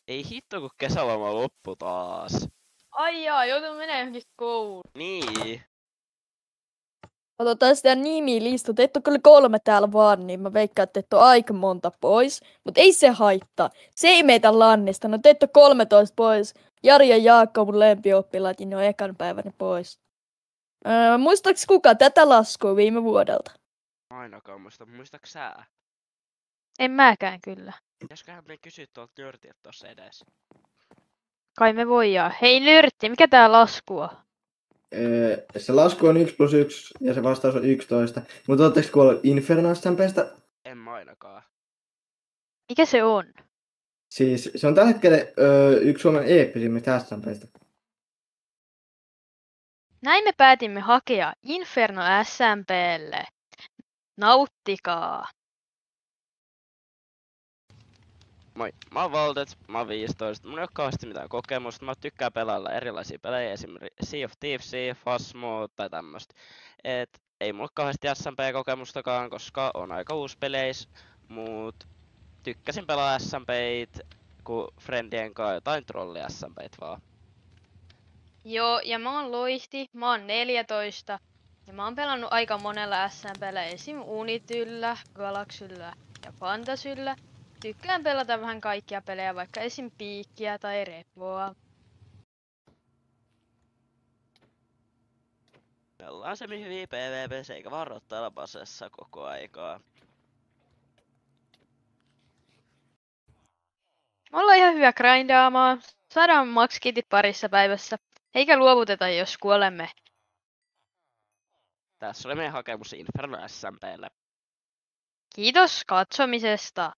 Ei hitto, kun kesäloma loppu taas. Ai jaa, joutun menemään johonkin kouluun. Niin. Otetaan sitä nimilista. Teitä on kyllä 3 täällä vaan, niin mä veikkaan, että teitä on aika monta pois. Mutta ei se haittaa. Se ei meitä lannista. No teitä on 13 pois. Jari ja Jaakko on mun lempioppilaat, niin ne on ekan päivänä pois. Muistaaks kuka tätä laskua viime vuodelta? Ainakaan muista. Muistaaks sä? En mäkään kyllä. Pitäisköhän me kysyä tuolta nörtiltä tossa edes? Kai me voidaan. Hei nörtti, mikä tää lasku on? Se lasku on 1 + 1 ja se vastaus on 11. Mutta ootteko kuullut Inferno SMPstä? En mä ainakaan. Mikä se on? Siis se on tällä hetkellä yksi Suomen eeppisimmistä SMPstä. Näin me päätimme hakea Inferno SMPlle. Nauttikaa! Moi, mä oon Voltet, mä oon 15. Mulla ei oo kauheasti mitään kokemusta. Mä tykkään pelailla erilaisia pelejä, esimerkiksi Sea of Thievesia, Phasmo tai tämmöstä. Ei mulla kauheasti SMP-kokemustakaan, koska on aika uusi peleis. Mut tykkäsin pelaa SMPit, kun friendien kanssa jotain trolli SMPit vaan. Joo, ja mä oon Loihti, mä oon 14. Ja mä oon pelannut aika monella SMPllä, esim. Unityllä, Galaxyllä ja Fantasyllä. Tykkään pelata vähän kaikkia pelejä, vaikka esim. Piikkiä tai Repoa. Me ollaan semi hyviä PvPs eikä vaan rottailla basessa koko aikaa. Me ollaan ihan hyvä grindaamaan. Saadaan max-kitit parissa päivässä. Eikä luovuteta, jos kuolemme. Tässä oli meidän hakemus Inferno SMPlle. Kiitos katsomisesta!